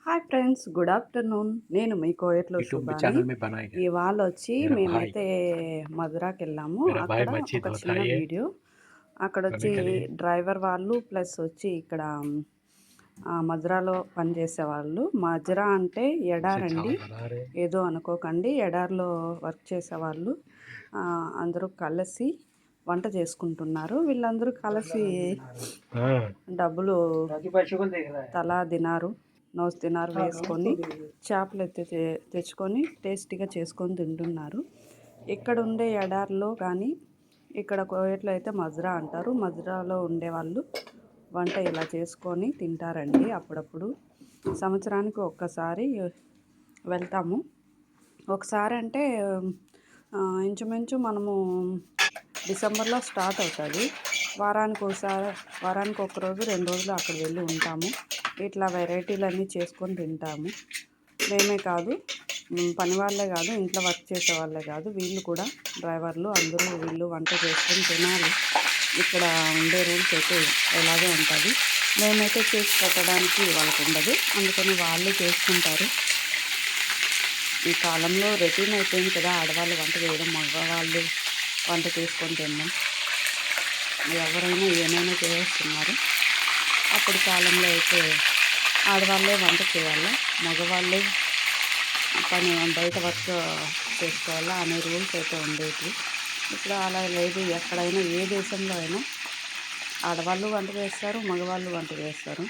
Hi friends, good afternoon. నేను మీ కోయట్లో YouTube में Subhani. Channel में बनाएगा ఇవాళ వచ్చి मेरा भाई మేమైతే మధురాకి వెళ్ళాము. मेरा भाई అక్కడ मच्छी ఒక धोता చిన్న है వీడియో. అక్కడ खाने వచ్చి के लिए। డ్రైవర్ వాళ్ళు ప్లస్ వచ్చి ఇక్కడ మధురాలో పనిచేసే వాళ్ళు. మధురా అంటే उसे ఎడారండి, चावल बना रहे। ఏదో అనుకోకండి. ఎడారిలో వర్క్ చేసేవాళ్ళు అందరూ కలిసి వంట చేసుకుంటున్నారు. వీళ్ళందరూ కలిసి డబ్బులు తలా దినారు నోస్ దినారు వేసుకొని చేపలు తెచ్చుకొని టేస్టీగా చేసుకొని తింటున్నారు. ఇక్కడ ఉండే ఎడారిలో కానీ ఇక్కడ కోయట్లో అయితే మజ్రా అంటారు. మజ్రాలో ఉండేవాళ్ళు వంట ఇలా చేసుకొని తింటారండి. అప్పుడప్పుడు సంవత్సరానికి ఒక్కసారి వెళ్తాము. ఒకసారి అంటే ఇంచుమించు మనము డిసెంబర్లో స్టార్ట్ అవుతుంది. వారానికి ఒక రోజు 2 రోజులు అక్కడ వెళ్ళి ఉంటాము. ఇట్లా వెరైటీలన్నీ చేసుకొని తింటాము. మేమే కాదు, పని వాళ్ళే కాదు, ఇంట్లో వర్క్ చేసే వాళ్ళే కాదు, వీళ్ళు కూడా డ్రైవర్లు అందరూ వీళ్ళు వంట చేసుకొని తినాలి. ఇక్కడ ఉండే రూల్స్ అయితే ఎలాగే ఉంటుంది. మేమైతే చేసి పెట్టడానికి వాళ్ళకు ఉండదు, అందుకని వాళ్ళు చేసుకుంటారు. ఈ కాలంలో రొటీన్ అయిపోయింది కదా, ఆడవాళ్ళు వంట చేయడం, మగవాళ్ళు వంట చేసుకొని తినడం. ఎవరైనా ఏమైనా చేస్తున్నారు. అప్పటి కాలంలో అయితే ఆడవాళ్ళే వంట చేయాలా, మగవాళ్ళే బయట వర్క్ చేసుకోవాలా అనే రూల్స్ అయితే ఉండేవి. ఇప్పుడు అలా లేదు. ఎక్కడైనా ఏ దేశంలో అయినా ఆడవాళ్ళు వంట చేస్తారు, మగవాళ్ళు వంట చేస్తారు.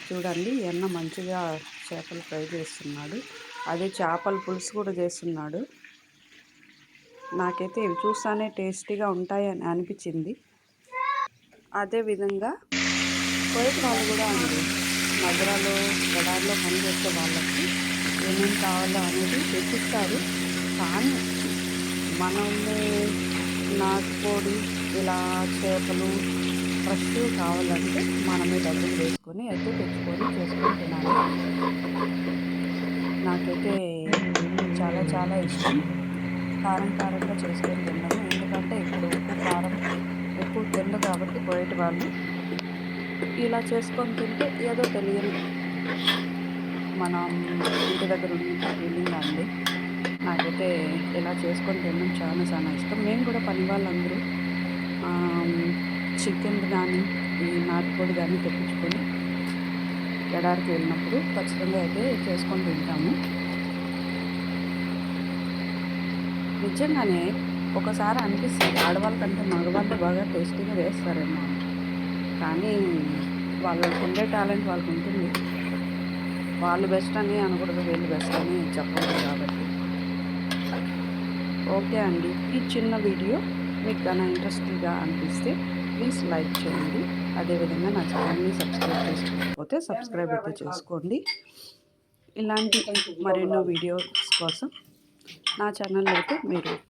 చూడండి, ఎన్న మంచిగా చేపలు ఫ్రై చేస్తున్నాడు. అదే చేపల పులుసు కూడా చేస్తున్నాడు. నాకైతే ఇవి చూస్తానే టేస్టీగా ఉంటాయని అనిపించింది. అదేవిధంగా కోయట్ వాళ్ళు కూడా అండి, మధురాలో ఎడారిలో పనిచేసే వాళ్ళకి ఏమేమి కావాలో అనేది తెచ్చిస్తారు. కానీ మనం నాటుకోడి ఇలా చేపలు ఫ్రెష్ కావాలంటే మనమే డబ్బులు వేసుకొని అయితే తెచ్చుకొని చేసుకొని తినాలి. నాకైతే చాలా చాలా ఇష్టం కారంగా చేసుకొని తిన్నాము. ఎందుకంటే ఇక్కడ ఉప్పు కారం ఎక్కువ తిండు కాబట్టి కోయటి వాళ్ళు ఇలా చేసుకొని తింటే ఏదో తెలియని మనం ఇంటి దగ్గర ఉన్న ఫీలింగ్ అండి. నాకైతే ఇలా చేసుకొని తినడం చాలా చాలా ఇష్టం. మేము కూడా పని వాళ్ళందరూ చికెన్ కానీ ఈ నాటుకోడి కానీ తెప్పించుకొని ఎడారికి వెళ్ళినప్పుడు ఖచ్చితంగా అయితే చేసుకొని తింటాము. నిజంగానే ఒకసారి అనిపిస్తుంది, ఆడవాళ్ళ కంటే మగవాళ్ళు బాగా టేస్టీగా వేస్తారేమో. కానీ వాళ్ళకు ఉండే టాలెంట్ వాళ్ళకు ఉంటుంది. వాళ్ళు బెస్ట్ అని అనకూడదు, వీళ్ళు బెస్ట్ అని చెప్పకూడదు. కాబట్టి ఓకే అండి, ఈ చిన్న వీడియో మీకు కన్నా ఇంట్రెస్టింగ్గా అనిపిస్తే ప్లీజ్ లైక్ చేయండి. అదేవిధంగా నా ఛానల్ని సబ్స్క్రైబ్ చేసుకోకపోతే సబ్స్క్రైబ్ అయితే చేసుకోండి. ఇలాంటి మరెన్నో వీడియోస్ కోసం నా ఛానల్ అయితే మీరు